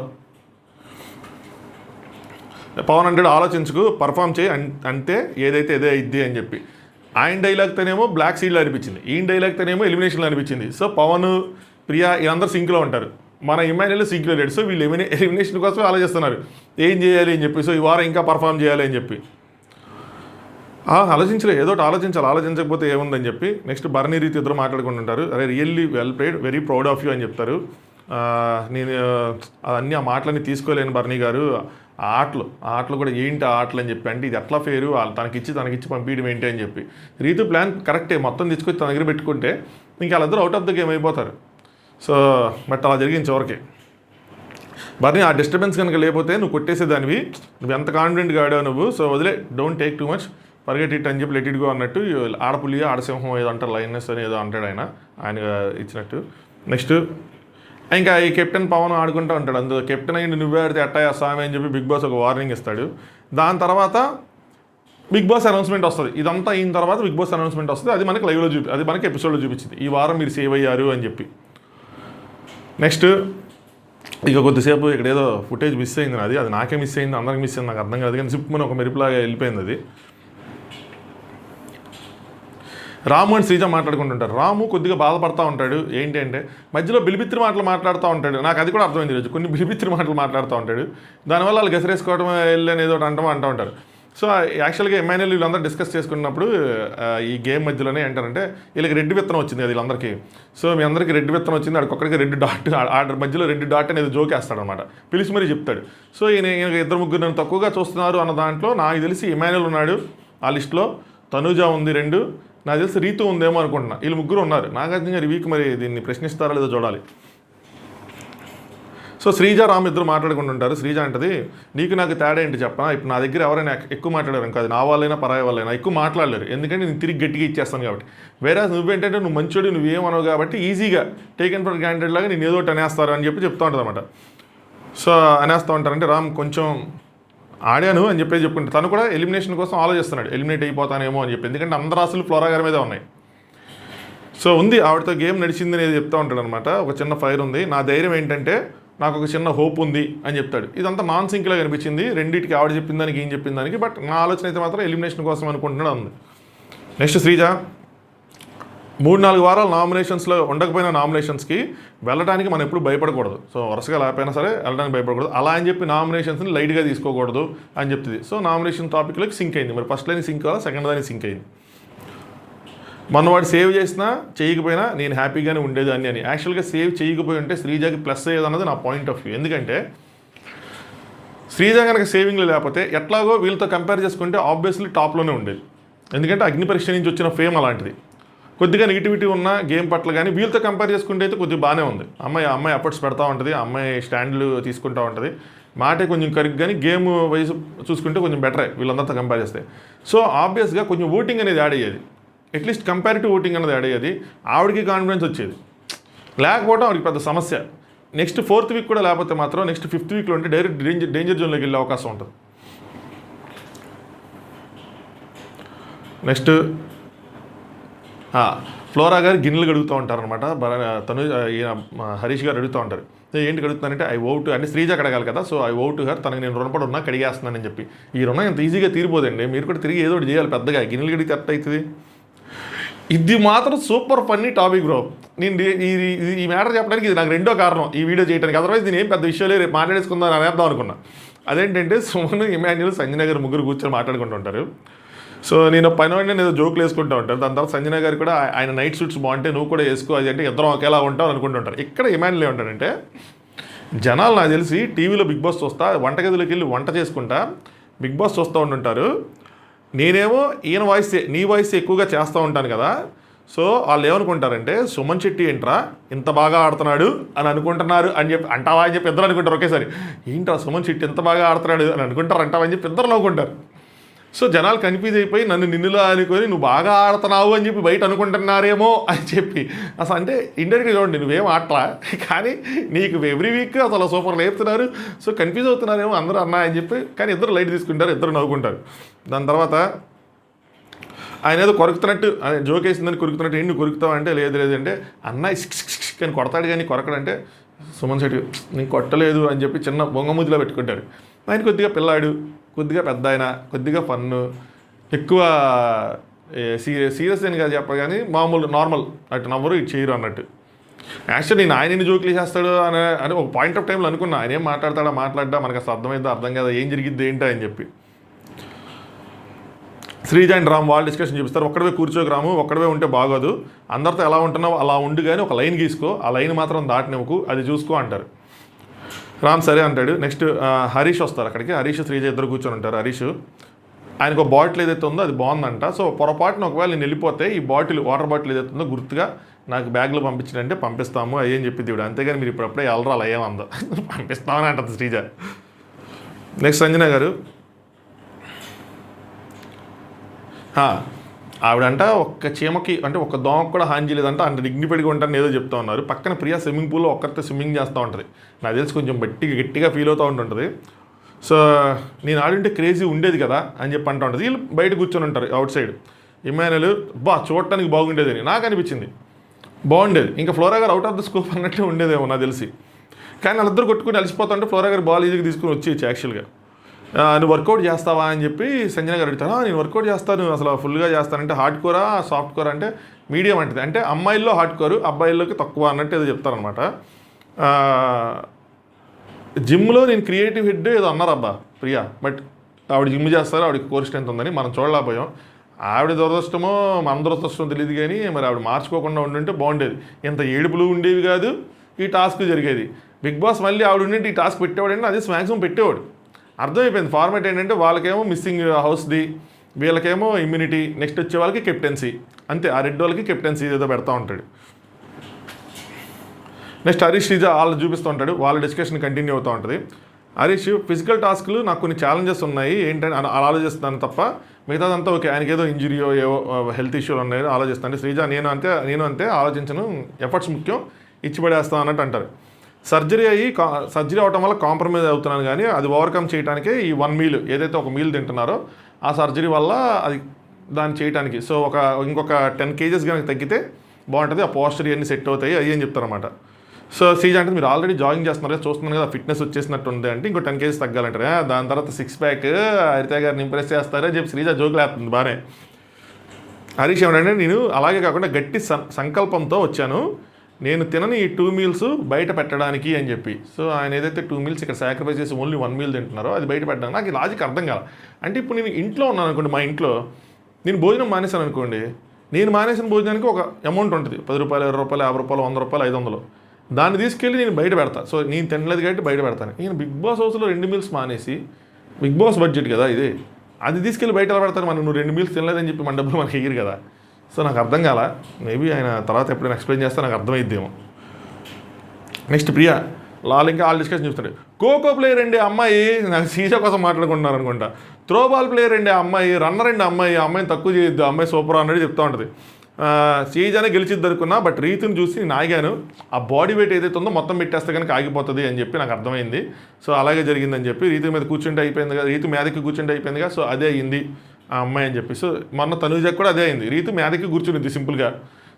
పవన్ అంటాడు ఆలోచించుకు పర్ఫామ్ చేయి అంతే, ఏదైతే ఏదే ఇద్ది అని చెప్పి. ఆయన డైలాగ్తోనేమో బ్లాక్ సీడ్లో అనిపించింది, ఈయన డైలాగ్తోనేమో ఎలిమినేషన్లో అనిపించింది. సో పవన్ ప్రియా వీళ్ళందరూ సింక్లో ఉంటారు, మన ఇమాన్యుయల్ సింక్లో లేడు. సో వీళ్ళు ఎలిమినేషన్ కోసమే ఆలోచిస్తున్నారు ఏం చేయాలి అని చెప్పి. సో ఈ వారం ఇంకా పర్ఫామ్ చేయాలి అని చెప్పి ఆలోచించలే, ఏదో ఆలోచించకపోతే ఏముందని చెప్పి. నెక్స్ట్ బర్నీ రీతి ఇద్దరు మాట్లాడుకుంటుంటారు. అరే really well played, very proud of you అని చెప్తారు. నేను అవన్నీ ఆ మాటలన్నీ తీసుకోలేను బర్నీ గారు, ఆటలు కూడా ఏంటి ఆటలు అని చెప్పి. అంటే ఇది ఎట్లా ఫేరు, తనకిచ్చి పంపించడం ఏంటి అని చెప్పి. రీతు ప్లాన్ కరెక్టే, మొత్తం తీసుకొచ్చి తన దగ్గర పెట్టుకుంటే ఇంకా వాళ్ళందరూ అవుట్ ఆఫ్ ద గేమ్ అయిపోతారు. సో బట్ అలా జరిగింది చివరికి. బర్నీ ఆ డిస్టర్బెన్స్ కనుక లేకపోతే నువ్వు కొట్టేసేదానివి, నువ్వు ఎంత కాన్ఫిడెంట్గా ఆడావు నువ్వు. సో వదిలే, don't take too much, forget it అని చెప్పి లెట్ ఇట్ గో అన్నట్టు. ఆడపులి ఆడసింహం ఏదో అంటారు, లైనెస్ అని ఏదో అంటాడు ఆయన ఇచ్చినట్టు. నెక్స్ట్ ఇంకా ఈ కెప్టెన్ పవన్ ఆడుకుంటూ ఉంటాడు. అందులో కెప్టెన్ అయ్యి నువ్వే ఆడితే అట్టా స్వామి అని చెప్పి బిగ్ బాస్ ఒక వార్నింగ్ ఇస్తాడు. దాని తర్వాత బిగ్ బాస్ అనౌన్స్మెంట్ వస్తుంది. ఇదంతా అయిన తర్వాత బిగ్ బాస్ అనౌన్స్మెంట్ వస్తుంది. అది మనకి లైవ్లో అది మనకి ఎపిసోడ్లో చూపించింది ఈ వారం మీరు సేవ్ అయ్యారు అని చెప్పి. నెక్స్ట్ ఇక కొద్దిసేపు ఇక్కడ ఏదో ఫుటేజ్ మిస్ అయింది, అది నాకే మిస్ అయింది, అందరికి మిస్ అయింది, నాకు అర్థం కాదు. కానీ సిప్ ఒక మెరుపులాగా వెళ్ళిపోయింది అది. రాము అండ్ శ్రీజ మాట్లాడుకుంటుంటారు. రాము కొద్దిగా బాధపడతా ఉంటాడు. ఏంటి అంటే మధ్యలో బిలిబిత్రి మాటలు మాట్లాడుతూ ఉంటాడు. నాకు అది కూడా అర్థమైంది ఈరోజు, కొన్ని బిలిబిత్రి మాటలు మాట్లాడుతూ ఉంటాడు. దానివల్ల వాళ్ళు గెసరేసుకోవడం వెళ్ళని ఏదో అంటూ ఉంటారు. సో యాక్చువల్గా ఇమాన్యుయల్ వీళ్ళందరూ డిస్కస్ చేసుకున్నప్పుడు ఈ గేమ్ మధ్యలోనే ఏంటారంటే వీళ్ళకి రెడ్ విత్తనం వచ్చింది అది వీళ్ళందరికీ. సో మీ అందరికీ రెడ్ విత్తనం వచ్చింది, అక్కడికి రెడ్ డాట్ ఆర్డర్ మధ్యలో రెడ్ డాట్ అనేది జోకేస్తాడు అనమాట, పిలిచి మరీ చెప్తాడు. సో ఈయన 2-3 నన్ను తక్కువగా చూస్తున్నారు అన్న దాంట్లో నాకు తెలిసి ఇమాన్యుయల్ ఉన్నాడు ఆ లిస్టులో, తనూజ ఉంది 2, నాకు తెలిసి రీతు ఉందేమో అనుకుంటున్నా. వీళ్ళు 3 ఉన్నారు. నాగార్జున గారు ఈ వీక్ మరి దీన్ని ప్రశ్నిస్తారా లేదో చూడాలి. సో శ్రీజ రామ్ ఇద్దరు మాట్లాడుకుంటుంటారు. శ్రీజ అంటది నీకు నాకు తేడా ఏంటి చెప్పనా, ఇప్పుడు నా దగ్గర ఎవరైనా ఎక్కువ మాట్లాడారు కాదు, నా వాళ్ళైనా పరాయి వాళ్ళైనా ఎక్కువ మాట్లాడలేరు, ఎందుకంటే నేను తిరిగి గట్టిగా ఇచ్చేస్తాను కాబట్టి. వేరే నువ్వేంటంటే నువ్వు మంచోడు, నువ్వేమనవు కాబట్టి ఈజీగా టేకెన్ ఫర్ గ్రాంటెడ్ లాగా నేను ఏదో ఒకటి అనేస్తారు అని చెప్తూ ఉంటుంది అనమాట. సో అనేస్తూ ఉంటారంటే రామ్ కొంచెం ఆడాను అని చెప్పేసి చెప్పుకుంటే తను కూడా ఎలిమినేషన్ కోసం ఆలోచిస్తున్నాడు, ఎలిమినేట్ అయిపోతానేమో అని చెప్పి. ఎందుకంటే అందరు ఆశలు ఫ్లోరా గారి మీదే ఉన్నాయి. సో ఉంది ఆవిడతో గేమ్ నడిచింది అనేది చెప్తూ ఉంటాడు అనమాట. ఒక చిన్న ఫైర్ ఉంది, నా ధైర్యం ఏంటంటే నాకు ఒక చిన్న హోప్ ఉంది అని చెప్తాడు. ఇదంతా నాన్ సింక్లా కనిపించింది రెండింటికి, ఆవిడ చెప్పిన దానికి ఏం చెప్పిన దానికి. బట్ నా ఆలోచన అయితే మాత్రం ఎలిమినేషన్ కోసం అనుకుంటున్నాడు ఉంది. నెక్స్ట్ శ్రీజ 3-4 వారాలు నామినేషన్స్లో ఉండకపోయిన నామినేషన్స్కి వెళ్ళడానికి మనం ఎప్పుడు భయపడకూడదు. సో వరుసగా లేకపోయినా సరే వెళ్ళడానికి భయపడకూడదు. అలా అని చెప్పి నామినేషన్స్ని లైట్గా తీసుకోకూడదు అని చెప్తుంది. సో నామినేషన్ టాపిక్లోకి సింక్ అయింది. మరి ఫస్ట్ లైన్ సింక్ అవ్వాలి, సెకండ్ దానికి సింక్ అయింది. మొన్న వాడు సేవ్ చేసినా చేయకపోయినా నేను హ్యాపీగానే ఉండేదాన్ని అని. యాక్చువల్గా సేవ్ చేయకపోయి ఉంటే శ్రీజాకి ప్లస్ అయ్యేదన్నది నా పాయింట్ ఆఫ్ వ్యూ. ఎందుకంటే శ్రీజ కనుక సేవింగ్లో లేకపోతే ఎట్లాగో వీళ్ళతో కంపేర్ చేసుకుంటే ఆబ్వియస్లీ టాప్లోనే ఉండేది. ఎందుకంటే అగ్ని పరీక్ష నుంచి వచ్చిన ఫేమ్ అలాంటిది. కొద్దిగా నెగిటివిటీ ఉన్న గేమ్ పట్ల కానీ వీళ్ళతో కంపేర్ చేసుకుంటే అయితే కొద్దిగా బాగానే ఉంది. అమ్మాయి ఎఫర్ట్స్ పెడతా ఉంటుంది, అమ్మాయి స్టాండ్లు తీసుకుంటూ ఉంటుంది, మాటే కొంచెం కరెక్ట్, కానీ గేమ్ వైజ్ చూసుకుంటే కొంచెం బెటరే వీళ్ళందరితో కంపేర్ చేస్తే. సో ఆబ్వియస్గా కొంచెం ఓటింగ్ అనేది యాడ్ అయ్యేది, అట్లీస్ట్ కంపారిటివ్ ఓటింగ్ అనేది యాడ్ అయ్యేది. ఆవిడకి కాన్ఫిడెన్స్ వచ్చేది. లేకపోవడం ఆవిడకి పెద్ద సమస్య. నెక్స్ట్ 4th వీక్ కూడా లేకపోతే మాత్రం నెక్స్ట్ 5th వీక్లో ఉంటే డైరెక్ట్ డేంజర్ జోన్లోకి వెళ్ళే అవకాశం ఉంటుంది. నెక్స్ట్ ఫ్లోరా గారు గిన్నెలు కడుగుతూ ఉంటారనమాట. హరీష్ గారు అడుగుతూ ఉంటారు, ఏంటి కడుగుతున్నానంటే ఐ ఓవ్ టు, అంటే శ్రీజ కడగాలి కదా, so I owe to her, తనకి నేను రుణపడి ఉన్నా కడిగేస్తున్నానని చెప్పి. ఈ రుణం ఎంత ఈజీగా తీరిపోదండి, మీరు కూడా తిరిగి ఏదో ఒకటి చేయాలి. పెద్దగా గిన్నెలు కడిగితే ఎట్ట అవుతుంది? ఇది మాత్రం సూపర్ ఫన్నీ టాపిక్ బ్రో. నేను ఈ మ్యాటర్ చెప్పడానికి ఇది నాకు రెండో కారణం ఈ వీడియో చేయడానికి. అదర్వైజ్ నేను ఏం పెద్ద విషయాలే రేపు మాట్లాడేసుకుందాం అనేద్దాం అనుకున్నా. అదేంటంటే సుమన్, ఇమాన్యుల్, సంజన గారు ముగ్గురు కూర్చొని మాట్లాడుకుంటూ ఉంటారు. సో నేను పైన నేను ఏదో జోకులు వేసుకుంటూ ఉంటాను. దాని తర్వాత సంజన గారు కూడా ఆయన నైట్ సూట్స్ బాగుంటే నువ్వు కూడా వేసుకో, అది అంటే ఇద్దరం ఒకేలా ఉంటావు అనుకుంటూ ఉంటారు. ఇక్కడ ఇమాన్యుల్ ఏమంటాడంటే, జనాలు నాకు తెలిసి టీవీలో బిగ్ బాస్ చూస్తా, వంటగదిలోకి వెళ్ళి వంట చేసుకుంటా బిగ్ బాస్ చూస్తూ ఉంటుంటారు. నేనేమో ఈయన వాయిస్, నీ వాయిస్ ఎక్కువగా చేస్తూ ఉంటాను కదా. సో వాళ్ళు ఏమనుకుంటారంటే, సుమన్ శెట్టి ఏంట్రా ఇంత బాగా ఆడుతున్నాడు అని అనుకుంటున్నారు అని చెప్పి అంటావా అని చెప్పి ఇద్దరు అనుకుంటారు ఒకేసారి. ఏంట్రా సుమన్ శెట్టి ఎంత బాగా ఆడుతున్నాడు అని అనుకుంటారు అంటావా అని చెప్పి ఇద్దరు నవ్వుకుంటారు. సో జనాలు కన్ఫ్యూజ్ అయిపోయి నన్ను నిన్నులా అనుకొని నువ్వు బాగా ఆడుతున్నావు అని చెప్పి బయట అనుకుంటున్నారేమో అని చెప్పి, అసలు అంటే ఇండైరెక్ట్గా చూడండి, నువ్వేం ఆటలా కానీ నీకు ఎవ్రీ వీక్ అసలు సూపర్ లేపుతున్నారు. సో కన్ఫ్యూజ్ అవుతున్నారేమో అందరూ అన్నా అని చెప్పి, కానీ ఇద్దరు లైట్ తీసుకుంటారు, ఇద్దరు నవ్వుకుంటారు. దాని తర్వాత ఆయన ఏదో కొరుకుతున్నట్టు, జోక్ వేసిందని కొరుకుతున్నట్టు, ఏంటి కొరుకుతావు అంటే లేదంటే అన్నయ్య సిక్స్ కానీ కొడతాడు కానీ కొరకడంటే సుమన్ శెట్టి నీకు కొట్టలేదు అని చెప్పి చిన్న బొంగముద్దులో పెట్టుకుంటాడు. ఆయన కొద్దిగా పిల్లాడు, కొద్దిగా పెద్ద ఆయన, కొద్దిగా ఫన్ను, ఎక్కువ సీరియస్ అని కాదు చెప్పగానే మామూలు నార్మల్, అటు నవ్వరు ఇటు చేయరు అన్నట్టు. యాక్చువల్లీ నేను ఆయన ఎన్ని జోకులు చేస్తాడు అని ఒక పాయింట్ ఆఫ్ టైంలో అనుకున్నా, ఆయన ఏం మాట్లాడ్డా మనకు అసలు అర్థమైందో అర్థం కదా, ఏం జరిగిద్ది ఏంటో అని చెప్పి. శ్రీజ అండ్ రామ్ వాళ్ళు డిస్కషన్ చూపిస్తారు. ఒక్కడవే కూర్చోకి రాము, ఒక్కడవే ఉంటే బాగోదు, అందరితో ఎలా ఉంటున్నావు అలా ఉండు, కానీ ఒక లైన్ గీసుకో, ఆ లైన్ మాత్రం దాటినవ్వకు, అది చూసుకో అంటారు. రామ్ సరే అంటాడు. నెక్స్ట్ హరీష్ వస్తారు అక్కడికి. హరీష్ శ్రీజ ఇద్దరు కూర్చొని ఉంటారు. హరీష్ ఆయనకు ఒక బాటిల్ ఏదైతే ఉందో అది బాగుందంట. సో పొరపాటున ఒకవేళ నేను వెళ్ళిపోతే ఈ బాటిల్, వాటర్ బాటిల్ ఏదైతే ఉందో గుర్తుగా నాకు బ్యాగ్లో పంపించినంటే పంపిస్తాము అయ్యేం చెప్పింది ఇవిడ. అంతేగాని మీరు ఇప్పుడప్పుడే ఎలరాలు అయ్యేమందో పంపిస్తామని అంటుంది శ్రీజ. నెక్స్ట్ సంజన గారు, ఆవిడంట ఒక్క చీమకి అంటే ఒక్క దోమకు కూడా హాని చేయలేదంట, అంత డిగ్నిఫైడ్గా ఉంటారని ఏదో చెప్తా ఉన్నారు. పక్కన ప్రియా స్విమ్మింగ్ పూల్లో ఒక్కరితో స్విమ్మింగ్ చేస్తూ ఉంటుంది. నాకు తెలిసి కొంచెం గట్టిగా ఫీల్ అవుతూ ఉంటుంటుంది. సో నేను ఆడుంటే క్రేజీ ఉండేది కదా అని చెప్పి అంటూ ఉంటుంది. వీళ్ళు బయట కూర్చొని ఉంటారు అవుట్ సైడ్. ఇమాన్యుల్ చూడటానికి బాగుండేది అని నాకు అనిపించింది, బాగుండేది. ఇంకా ఫ్లోరా గారు అవుట్ ఆఫ్ ద స్కోప్ అన్నట్టే ఉండేదేమో నాకు తెలిసి. కానీ వాళ్ళిద్దరు కొట్టుకుని అలసిపోతుంటే ఫ్లోరా గారు బాల్ ఈజీగా తీసుకుని వచ్చేయచ్చు యాక్చువల్గా. నువ్వు వర్కౌట్ చేస్తావా అని చెప్పి సంజన గారు అడుగుతాను. నేను వర్కౌట్ చేస్తాను, అసలు ఫుల్గా చేస్తానంటే హార్డ్ కోరా సాఫ్ట్ కోర్ అంటే మీడియం అంటది, అంటే అమ్మాయిల్లో హార్డ్ కోరు అబ్బాయిల్లోకి తక్కువ అన్నట్టు ఏదో చెప్తారనమాట. జిమ్లో నేను క్రియేటివ్ హెడ్ ఏదో అన్నారు అబ్బా ప్రియా, బట్ ఆవిడ జిమ్ చేస్తారు, ఆవిడకి కోర్ స్ట్రెంత్ ఉందని మనం చూడలేకపోయాం. ఆవిడ దురదృష్టమో మన దురదృష్టమో తెలియదు, కానీ మరి ఆవిడ మార్చుకోకుండా ఉండుంటే బాగుండేది. ఇంత ఏడుపులు ఉండేవి కాదు, ఈ టాస్క్ జరిగేది. బిగ్ బాస్ మళ్ళీ ఆవిడ ఉండింటే ఈ టాస్క్ పెట్టేవాడంటే అది మ్యాక్సిమం పెట్టేవాడు. అర్థమైపోయింది ఫార్మాట్ ఏంటంటే వాళ్ళకేమో మిస్సింగ్ హౌస్ది, వీళ్ళకేమో ఇమ్యూనిటీ, నెక్స్ట్ వచ్చే వాళ్ళకి కెప్టెన్సీ, అంతే. ఆ రెడ్ వాళ్ళకి కెప్టెన్సీ ఏదో పెడతా ఉంటాడు. నెక్స్ట్ హరీష్ శ్రీజ వాళ్ళు చూపిస్తూ ఉంటాడు, వాళ్ళ డిస్కషన్ కంటిన్యూ అవుతూ ఉంటుంది. హరీష్ ఫిజికల్ టాస్క్లు నాకు కొన్ని ఛాలెంజెస్ ఉన్నాయి ఏంటని ఆలోచిస్తాను తప్ప మిగతాదంతా ఓకే, ఆయనకి ఏదో ఇంజురీయో ఏవో హెల్త్ ఇష్యూలు ఉన్నాయో ఆలోచిస్తాను. శ్రీజ నేను అంతే ఆలోచించను, ఎఫర్ట్స్ ముఖ్యం, ఇచ్చి పడేస్తాను అన్నట్టు అంటారు. సర్జరీ అవటం వల్ల కాంప్రమైజ్ అవుతున్నాను, కానీ అది ఓవర్కమ్ చేయడానికే ఈ 1 మీల్ ఏదైతే ఒక మీల్ తింటున్నారో ఆ సర్జరీ వల్ల అది దాన్ని చేయడానికి. సో ఇంకొక 10 kgs కనుక తగ్గితే బాగుంటుంది, ఆ పోస్చర్ ఇవన్నీ సెట్ అవుతాయి అయ్యి అని చెప్తారన్నమాట. సో శ్రీజ అంటే మీరు ఆల్రెడీ జాగింగ్ చేస్తున్నారు, చూస్తున్నాను కదా ఫిట్నెస్ వచ్చేసినట్టు ఉంది అంటే ఇంకో 10 kgs తగ్గాలంటారు. దాని తర్వాత 6 ప్యాక్ హరిత గారిని ఇంప్రెస్ చేస్తారని చెప్పి శ్రీజ జోకులు వేస్తుంది బాగానే. హరీష్ ఏమంటే నేను అలాగే కాకుండా గట్టి సంకల్పంతో వచ్చాను, నేను తినని ఈ 2 మీల్స్ బయట పెట్టడానికి అని చెప్పి. సో ఆయన ఏదైతే 2 మీల్స్ ఇక్కడ సాక్రిఫైస్ చేసి ఓన్లీ 1 మీల్ తింటున్నారో అది బయట పెట్టడానికి నాకు ఈ లాజిక్ అర్థం కాల. అంటే ఇప్పుడు నేను ఇంట్లో ఉన్నాను అనుకోండి, మా ఇంట్లో నేను భోజనం మానేశాను అనుకోండి, నేను మానేసిన భోజనానికి ఒక అమౌంట్ ఉంటుంది, 10 రూపాయలు, 20 రూపాయలు, 50 రూపాయలు, 100 రూపాయలు, 500. దాన్ని తీసుకెళ్ళి నేను బయట పెడతాను. సో నేను తినలేదు కాబట్టి బయట పెడతాను. నేను బిగ్ బాస్ హౌస్లో 2 మీల్స్ మానేసి, బిగ్ బాస్ బడ్జెట్ కదా ఇది, అది తీసుకెళ్ళి బయట పెడతాను. మనం నువ్వు 2 మీల్స్ తినలేదని చెప్పి మన డబ్బులు మనకి ఎయ్యరు కదా. సో నాకు అర్థం కాల. మేబీ ఆయన తర్వాత ఎప్పుడైనా ఎక్స్ప్లెయిన్ చేస్తే నాకు అర్థమైద్దేమో. నెక్స్ట్ ప్రియా లాల్ ఇంకా ఆల్ డిస్కషన్ చూస్తుంటే, ఖోఖో ప్లేయర్ అండి అమ్మాయి, నాకు సీసా కోసం మాట్లాడుకుంటున్నారు అనుకుంటా. త్రోబాల్ ప్లేయర్ అండి అమ్మాయి, రన్నర్ అండి అమ్మాయిని తక్కువ చేయొద్దు, అమ్మాయి సూపర్ అన్నది చెప్తూ ఉంటుంది. సీజానే గెలిచిద్ది అనుకున్నా, బట్ రీతిని చూసి నేను ఆగాను, ఆ బాడీ వెయిట్ ఏదైతే ఉందో మొత్తం పెట్టేస్తే కనుక ఆగిపోతుంది అని చెప్పి నాకు అర్థమైంది. సో అలాగే జరిగిందని చెప్పి రీతి మీద కూర్చుంటే అయిపోయింది కదా, రీతి మీదకి కూర్చుంటే అయిపోయిందిగా. సో అదే అయింది ఆ అమ్మాయి అని చెప్పి. సో మొన్న తనుజకు కూడా అదే అయింది, రీతి మీదకి కూర్చునిద్ది సింపుల్గా.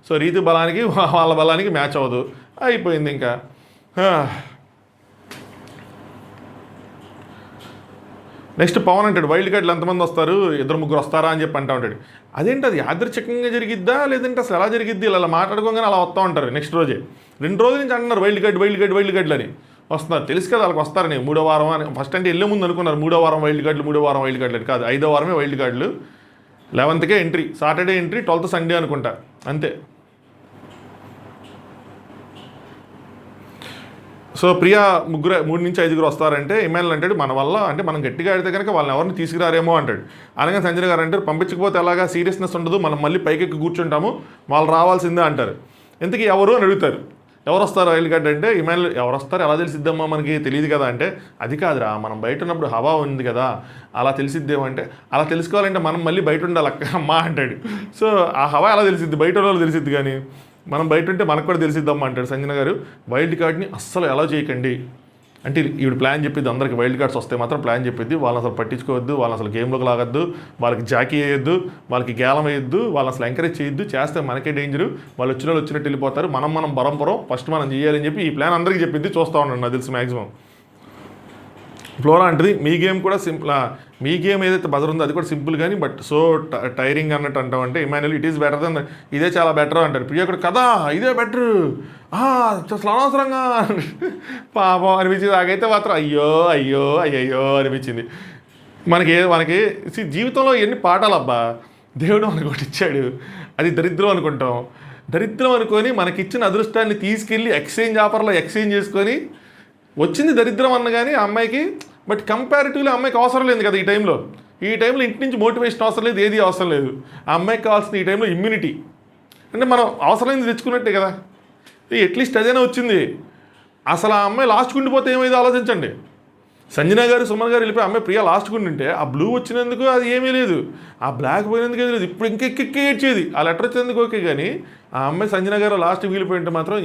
సో రీతి బలానికి వాళ్ళ బలానికి మ్యాచ్ అవ్వదు, అయిపోయింది ఇంకా. నెక్స్ట్ పవన్ అంటాడు, వైల్డ్ కార్డులు ఎంతమంది వస్తారు, 2-3 వస్తారా అని చెప్పి అంటూ ఉంటాడు. అదేంటి అది యాదృచ్ఛికంగా జరిగిద్దా లేదంటే అసలు ఎలా జరిగిద్ది, ఇలా మాట్లాడుకోగానే అలా వస్తూ ఉంటారు. నెక్స్ట్ రోజే 2 రోజుల నుంచి అంటున్నారు వైల్డ్ కార్డులు అని వస్తున్నారు. తెలుసు కదా వాళ్ళకి వస్తారని. 3వ వారం అని ఫస్ట్ అంటే వెళ్ళే ముందు అనుకున్నారు 3వ వారం వైల్డ్ కార్డులు అని. కాదు, 5వ వారమే వైల్డ్ కార్డులు. 11కే entry, Saturday entry, 12th Sunday అనుకుంటా, అంతే. సో ప్రియా 3 నుంచి 5 వస్తారంటే ఇమానుల్ అంటాడు, మన వల్ల అంటే మనం గట్టిగా ఆడితే కనుక వాళ్ళని ఎవరిని తీసుకురారేమో అంటాడు. అనగా సంజయ్ గారు అంటారు, పంపించకపోతే ఎలాగా, సీరియస్నెస్ ఉండదు, మనం మళ్ళీ పైకెక్కి కూర్చుంటాము, వాళ్ళు రావాల్సిందే అంటారు. ఇంతకీ ఎవరు అని అడుగుతారు. ఎవరు వస్తారు వైల్డ్ కార్డ్ అంటే ఇమానుల్, ఎవరు వస్తారు ఎలా తెలిసిద్దామా మనకి తెలియదు కదా అంటే, అది కాదురా మనం బయట ఉన్నప్పుడు హవా ఉంది కదా అలా తెలిసిద్దేమంటే, అలా తెలుసుకోవాలంటే మనం మళ్ళీ బయట ఉండాలి అమ్మా అంటాడు. సో ఆ హవా ఎలా తెలిసిద్ది, బయట వాళ్ళు తెలిసిద్ది, కానీ మనం బయట ఉంటే మనకు కూడా తెలిసిద్దామా అంటాడు సంజన గారు. వైల్డ్ కార్డ్ని అస్సలు ఎలా చేయకండి అంటే ఈవిడ ప్లాన్ చెప్పిద్ది, అందరికి వైల్డ్ కార్డ్స్ వస్తే మాత్రం ప్లాన్ చెప్పిద్ది, వాళ్ళని అసలు పట్టించుకోవద్దు, వాళ్ళని అసలు గేమ్లోకి లాగద్దు, వాళ్ళకి జాకీ వేయొద్దు, వాళ్ళకి గేలం వేయొద్దు, వాళ్ళని అసలు ఎంకరేజ్ చేయొద్దు, చేస్తే మనకే డేంజరు, వాళ్ళు వచ్చినట్టు వెళ్ళిపోతారు, మనం బరంపురం ఫస్ట్ మనం చేయాలని చెప్పి ఈ ప్లాన్ అందరికీ చెప్పింది. చూస్తూ ఉన్నాను నాకు తెలిసి మ్యాక్సిమం. ఫ్లోరా అంటది, మీ గేమ్ కూడా సింపుల్, మీ గేమ్ ఏదైతే బజర్ ఉందో అది కూడా సింపుల్ కానీ బట్ సో టైరింగ్ అన్నట్టు అంటామంటే Emmanuel it is better than, ఇదే చాలా బెటర్ అంటారు. ప్రియా కూడా కదా ఇదే బెటర్, అసలు అనవసరంగా పాపం అనిపించింది నాకైతే మాత్రం. అయ్యో అనిపించింది. మనకి జీవితంలో ఎన్ని పాఠాలు అబ్బా దేవుడు మనకు ఒకటి ఇచ్చాడు, అది దరిద్రం అనుకుంటాం. దరిద్రం అనుకొని మనకిచ్చిన అదృష్టాన్ని తీసుకెళ్ళి ఎక్స్చేంజ్ ఆఫర్లో ఎక్స్చేంజ్ చేసుకొని వచ్చింది దరిద్రం అన్న కానీ ఆ అమ్మాయికి. బట్ కంపారిటివ్లీ అమ్మాయికి అవసరం లేదు కదా ఈ టైంలో ఇంటి నుంచి మోటివేషన్ అవసరం లేదు, ఏది అవసరం లేదు. ఆ అమ్మాయికి కావాల్సింది ఈ టైంలో ఇమ్యూనిటీ. అంటే మనం అవసరమైంది తెచ్చుకున్నట్టే కదా, అట్లీస్ట్ అదేనా వచ్చింది. అసలు ఆ అమ్మాయి లాస్ట్కి ఉండిపోతే ఏమైందో ఆలోచించండి. సంజన గారు, సుమన్ గారు వెళ్ళిపోయి అమ్మాయి ప్రియా లాస్ట్కి ఉండింటే ఆ బ్లూ వచ్చినందుకు అది ఏమీ లేదు, ఆ బ్లాక్ పోయినందుకు ఏది లేదు, ఇప్పుడు ఇంకెక్కి ఏడ్చేది. ఆ లెటర్ వచ్చినందుకు ఓకే, కానీ ఆ అమ్మాయి సంజన గారు లాస్ట్కి వీలిపోయింటే మాత్రం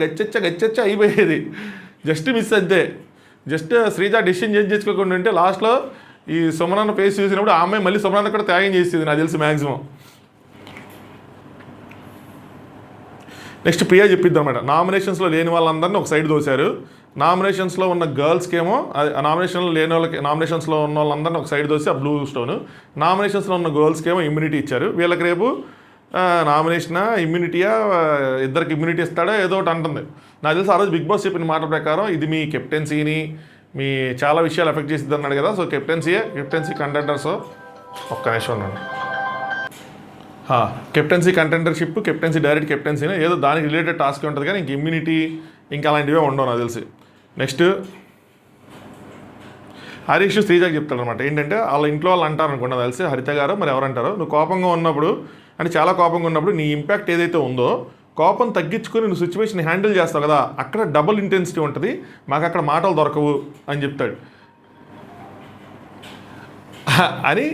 గచ్చెచ్చ అయిపోయేది. జస్ట్ మిస్ అంతే. జస్ట్ శ్రీజ డెసిషన్ చేంజ్ చేసుకోకుండా ఉంటే లాస్ట్లో ఈ సుమనన్న ఫేస్ చూసినప్పుడు ఆ అమ్మాయి మళ్ళీ సుమనన్న కూడా త్యాగం చేసేది నాకు తెలిసి మ్యాక్సిమం. నెక్స్ట్ ప్రియా చెప్పిద్ది అనమాట, నామినేషన్స్లో లేని వాళ్ళందరినీ ఒక సైడ్ దోశారు, నామినేషన్స్లో ఉన్న గర్ల్స్కి ఏమో నామినేషన్లో లేని వాళ్ళకి, నామినేషన్స్లో ఉన్న వాళ్ళందరినీ ఒక సైడ్ దోసి ఆ బ్లూ స్టోన్, నామినేషన్స్లో ఉన్న గర్ల్స్కి ఏమో ఇమ్యూనిటీ ఇచ్చారు. వీళ్ళకి రేపు నామినేషనా ఇమ్యూనిటీయా, ఇద్దరికి ఇమ్యూనిటీ ఇస్తాడా ఏదో ఒకటి అంటుంది. నాకు తెలిసి ఆ రోజు బిగ్ బాస్ చెప్పిన మాట ప్రకారం ఇది మీ కెప్టెన్సీని, మీ చాలా విషయాలు ఎఫెక్ట్ చేసిద్ది అన్నాడు కదా. సో కెప్టెన్సీ కంటెండర్స్ ఒక్క నిమిషం ఉన్నాడు, captaincy contendership, captaincy direct captaincy ఏదో దానికి రిలేటెడ్ టాస్క్ ఉంటుంది, కానీ ఇంక ఇమ్యూనిటీ ఇంకా అలాంటివే ఉండవు నాకు తెలిసి. నెక్స్ట్ హరీష్ శ్రీజాకి చెప్తాడు అనమాట, ఏంటంటే వాళ్ళ ఇంట్లో వాళ్ళు అంటారు అనుకుంటా తెలిసి, హరిత గారు మరి ఎవరంటారో, నువ్వు కోపంగా ఉన్నప్పుడు అంటే చాలా కోపంగా ఉన్నప్పుడు నీ ఇంపాక్ట్ ఏదైతే ఉందో కోపం తగ్గించుకొని నువ్వు సిచ్యువేషన్ హ్యాండిల్ చేస్తావు కదా, అక్కడ డబుల్ ఇంటెన్సిటీ ఉంటుంది, మాకు అక్కడ మాటలు దొరకవు అని చెప్తాడు అని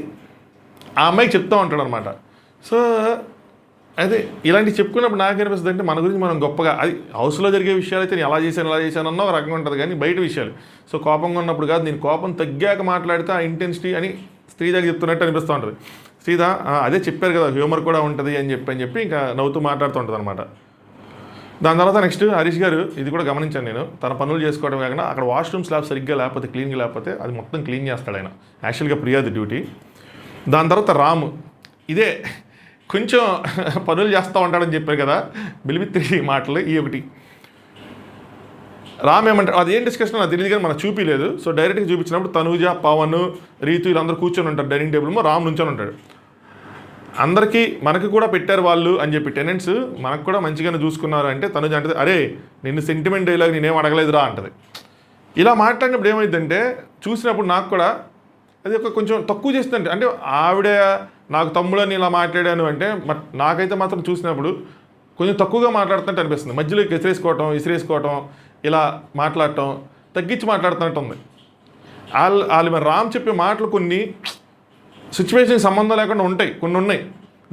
ఆ అమ్మాయికి చెప్తూ ఉంటాడు అనమాట. సో అదే ఇలాంటివి చెప్పుకున్నప్పుడు నాకు అనిపిస్తుంది అంటే మన గురించి మనం గొప్పగా, అది హౌస్లో జరిగే విషయాలు అయితే నేను ఎలా చేశాను అన్న ఒక రకంగా ఉంటుంది, కానీ బయట విషయాలు సో కోపంగా ఉన్నప్పుడు కాదు, నేను కోపం తగ్గాక మాట్లాడితే ఆ ఇంటెన్సిటీ అని శ్రీజాకి చెప్తున్నట్టు అనిపిస్తూ ఉంటుంది. శ్రీజా అదే చెప్పారు కదా హ్యూమర్ కూడా ఉంటుంది అని చెప్పి ఇంకా నవ్వుతూ మాట్లాడుతూ ఉంటుంది అనమాట. దాని తర్వాత నెక్స్ట్ హరీష్ గారు ఇది కూడా గమనించాను నేను, తన పనులు చేసుకోవడం కాకుండా అక్కడ వాష్రూమ్ స్లాబ్ సరిగ్గా లేకపోతే క్లీన్గా లేకపోతే అది మొత్తం క్లీన్ చేస్తాడు ఆయన, యాక్చువల్గా ప్రియాది డ్యూటీ. దాని తర్వాత రాము, కొంచెం పనులు చేస్తూ ఉంటాడని చెప్పారు కదా, బిలిమిత్రి మాటలు ఈ ఒకటి. రామ్ ఏమంటారు, అది ఏం డిస్కషన్ నాకు తెలియదు కానీ మనకు చూపించలేదు. సో డైరెక్ట్గా చూపించినప్పుడు తనూజ, పవన్, రీతు వీళ్ళందరూ కూర్చొని ఉంటారు డైనింగ్ టేబుల్, రామ్ నుంచొని ఉంటాడు. అందరికీ మనకి కూడా పెట్టారు వాళ్ళు అని చెప్పి టెనెంట్స్ మనకు కూడా మంచిగానే చూసుకున్నారు అంటే తనుజ అంటది, అరే నిన్ను సెంటిమెంట్ డైలాగ్ నేనేం అడగలేదురా అంటది. ఇలా మాట్లాడినప్పుడు ఏమైందంటే చూసినప్పుడు నాకు కూడా అది ఒక కొంచెం తక్కువ చేస్తుందంటే, అంటే ఆవిడ నాకు తమ్ముడని ఇలా మాట్లాడాను అంటే నాకైతే మాత్రం చూసినప్పుడు కొంచెం తక్కువగా మాట్లాడుతుంటే అనిపిస్తుంది. మధ్యలో ఇసిరేసుకోవటం ఇలా మాట్లాడటం తగ్గించి మాట్లాడుతున్నట్టు ఉంది. వాళ్ళు మరి రామ్ చెప్పే మాటలు కొన్ని సిచ్యువేషన్కి సంబంధం లేకుండా ఉంటాయి, కొన్ని ఉన్నాయి.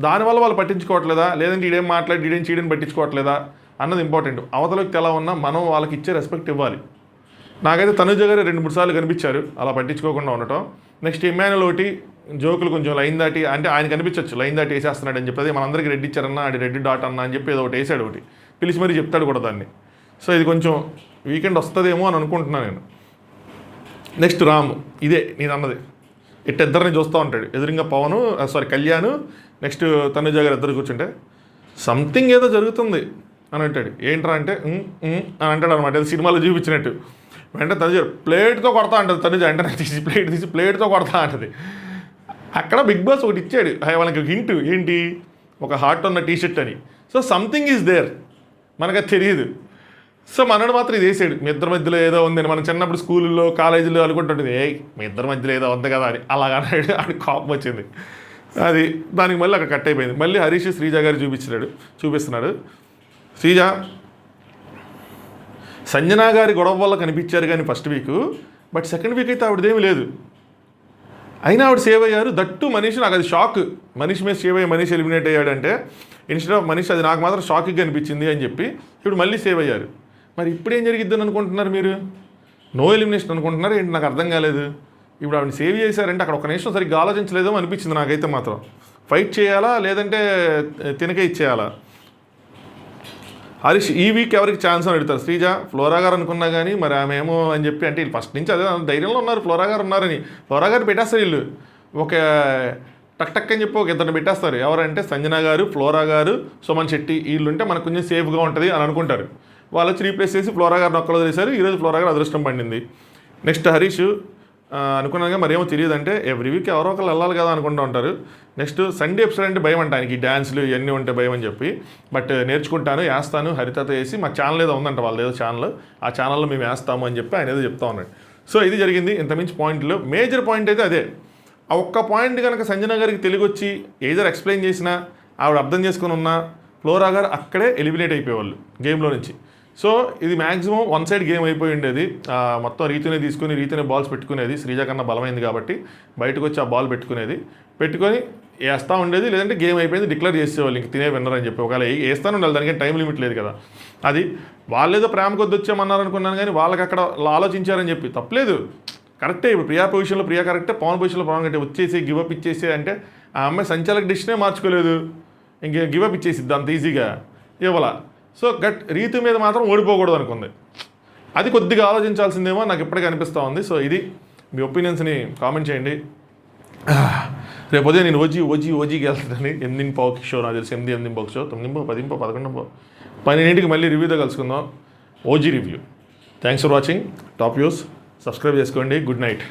దానివల్ల వాళ్ళు పట్టించుకోవట్లేదా, లేదంటే ఈడేం మాట్లాడి ఈడేం చీడని పట్టించుకోవట్లేదా అన్నది ఇంపార్టెంట్. అవతల వ్యక్తి ఎలా ఉన్నా మనం వాళ్ళకి ఇచ్చే రెస్పెక్ట్ ఇవ్వాలి. నాకైతే తనుజ గారు 2-3 సార్లు కనిపించారు అలా పట్టించుకోకుండా ఉండటం. నెక్స్ట్ ఇమ్మాన్యుల్ ఒకటి జోకులు కొంచెం లైన్ దాటి, అంటే ఆయన కనిపించవచ్చు లైన్ దాటి వేసేస్తున్నాడు అని చెప్పి, మనందరికీ రెడ్ ఇచ్చారన్నా అది రెడ్ డాట్ అన్నా అని చెప్పి ఏదో ఒకటి వేసాడు, ఒకటి పిలిచి మరీ చెప్తాడు కూడా దాన్ని. సో ఇది కొంచెం వీకెండ్ వస్తుందేమో అని అనుకుంటున్నాను నేను. నెక్స్ట్ రాము, ఇదే నేను అన్నది, ఇద్దరిని చూస్తూ ఉంటాడు ఎదురుగా కళ్యాణ్, నెక్స్ట్ తనుజ గారు ఇద్దరు కూర్చుంటే సంథింగ్ ఏదో జరుగుతుంది అని అంటాడు. ఏంట్రా అంటే అని అంటాడు అనమాట, ఏదో సినిమాలో చూపించినట్టు. వెంటనే తనుజ ప్లేట్తో కొడతా అంటది, తనుజ వెంటనే తీసి ప్లేట్తో కొడతా అంటది. అక్కడ బిగ్ బాస్ ఒకటి ఇచ్చాడు వాళ్ళకి హింట్, ఏంటి, ఒక హార్ట్ ఉన్న టీషర్ట్ అని. సో సంథింగ్ ఈజ్ దేర్, మనకు అది తెలియదు. సో మనడు మాత్రం ఇది వేసాడు, మీ ఇద్దరి మధ్యలో ఏదో ఉందని. మనం చిన్నప్పుడు స్కూల్లో కాలేజీలో అనుకుంటుంటుంది, మీ ఇద్దరి మధ్యలో ఏదో ఉంది కదా అని. అలాగ అన్నాడు, ఆడికి కోపం వచ్చింది. అది దానికి మళ్ళీ అక్కడ కట్ అయిపోయింది. మళ్ళీ హరీష్ శ్రీజ గారు చూపిస్తున్నాడు. శ్రీజ సంజనా గారి గొడవ వల్ల కనిపించారు కానీ first week, but second week అయితే ఆవిడదేమీ లేదు. అయినా ఆవిడ సేవ్ అయ్యారు. దట్టు మనీష్, నాకు అది షాక్. మనీష్ మీద సేవ్ అయ్యి మనీష్ ఎలిమినేట్ అయ్యాడంటే ఇన్స్టెడ్ ఆఫ్ మనీష్, అది నాకు మాత్రం షాకింగ్గా అనిపించింది అని చెప్పి ఇప్పుడు మళ్ళీ సేవ్ అయ్యారు. మరి ఇప్పుడు ఏం జరిగిద్దని అనుకుంటున్నారు మీరు? నో ఎలిమినేషన్ అనుకుంటున్నారు ఏంటి? నాకు అర్థం కాలేదు. ఇప్పుడు ఆవిడని సేవ్ చేశారంటే అక్కడ ఒక నిమిషం సరిగ్గా ఆలోచించలేదేమో అనిపించింది నాకైతే మాత్రం. ఫైట్ చేయాలా లేదంటే తినకే ఇచ్చేయాలా? హరీష్ ఈ వీక్ ఎవరికి ఛాన్స్ అని అడుగుతారు. శ్రీజ ఫ్లోరా గారు అనుకున్నా కానీ మరి ఆమె ఏమో అని చెప్పి, అంటే వీళ్ళు ఫస్ట్ నుంచి అదే ధైర్యంలో ఉన్నారు, ఫ్లోరా గారు ఉన్నారని. ఫ్లోరా గారు పెట్టేస్తారు వీళ్ళు, ఒక టక్ అని చెప్పి ఒక ఇద్దరిని పెట్టేస్తారు. ఎవరంటే సంజనా గారు, ఫ్లోరా గారు, సుమన్ శెట్టి, వీళ్ళుంటే మనకు కొంచెం సేఫ్గా ఉంటుంది అని అనుకుంటారు. వాళ్ళు వచ్చి రీప్లేస్ చేసి ఫ్లోరా గారిని ఒక్కలో చేశారు. ఈరోజు ఫ్లోరా గారు అదృష్టం పండింది. నెక్స్ట్ హరీష్ అనుకున్నాగా మరేమో తెలియదు, అంటే ఎవ్రీ వీక్ ఎవరో ఒకళ్ళు వెళ్ళాలి కదా అనుకుంటూ ఉంటారు. నెక్స్ట్ సండే ఎపిసోడ్ అంటే భయం అంట ఆయనకి, డ్యాన్స్లు ఇవన్నీ ఉంటే భయం అని చెప్పి. బట్ నేర్చుకుంటాను, వేస్తాను, హరితతో వేసి మా ఛానల్ ఏదో ఉందంట వాళ్ళది, ఏదో ఛానల్, ఆ ఛానల్లో మేము వేస్తాము అని చెప్పి ఆయన ఏదో చెప్తా ఉన్నాడు. సో ఇది జరిగింది. ఇంతమించి పాయింట్లు, మేజర్ పాయింట్ అయితే అదే. ఆ ఒక్క పాయింట్ కనుక సంజన గారికి తెలివి వచ్చి ఏదైనా ఎక్స్ప్లెయిన్ చేసినా, ఆవిడ అర్థం చేసుకుని ఉన్నా, ఫ్లోరా గారు అక్కడే ఎలిమినేట్ అయిపోయేవాళ్ళు గేమ్లో నుంచి. సో ఇది మ్యాక్సిమం వన్ సైడ్ గేమ్ అయిపోయి ఉండేది. మొత్తం రీతినే బాల్స్ పెట్టుకునేది, శ్రీజ కన్నా బలమైంది కాబట్టి బయటకు వచ్చి ఆ బాల్ పెట్టుకొని వేస్తూ ఉండేది. లేదంటే గేమ్ అయిపోయింది, డిక్లేర్ చేసేవాళ్ళు ఇంక తినే విన్నర్ అని చెప్పి. ఒకవేళ వేస్తాను ఉండాలి, దానికి టైం లిమిట్ లేదు కదా. అది వాళ్ళేదో ప్రేమ కొద్ది వచ్చామన్నారు అనుకున్నాను, కానీ వాళ్ళకి అక్కడ ఆలోచించారని చెప్పి తప్పలేదు, కరెక్టే. ఇప్పుడు ప్రియా పొజిషన్లో ప్రియా కరెక్టే, పవన్ పొజిషన్లో పవన్ కరెక్టే. వచ్చేసి గివప్ ఇచ్చేసి అంటే ఆ అమ్మాయి సంచాలక డిసిషనే మార్చుకోలేదు, ఇంక గివప్ ఇచ్చేసిద్ది అంత ఈజీగా ఇవ్వాల. సో రీతు మీద మాత్రం ఓడిపోకూడదు అనుకుంది. అది కొద్దిగా ఆలోచించాల్సిందేమో నాకు ఇప్పటికీ అనిపిస్తూ ఉంది. సో ఇది మీ ఒపీనియన్స్ని కామెంట్ చేయండి. రేపు ఉదయం నేను ఓజీకి వెళ్తానని 8:15 షో, నాకు తెలిసి 8:15 షో, 9:00, 10:00, 11:00, 12:00 మళ్ళీ రివ్యూతో కలుసుకుందాం. OG review. Thanks for watching. Top views subscribe చేసుకోండి. Good night.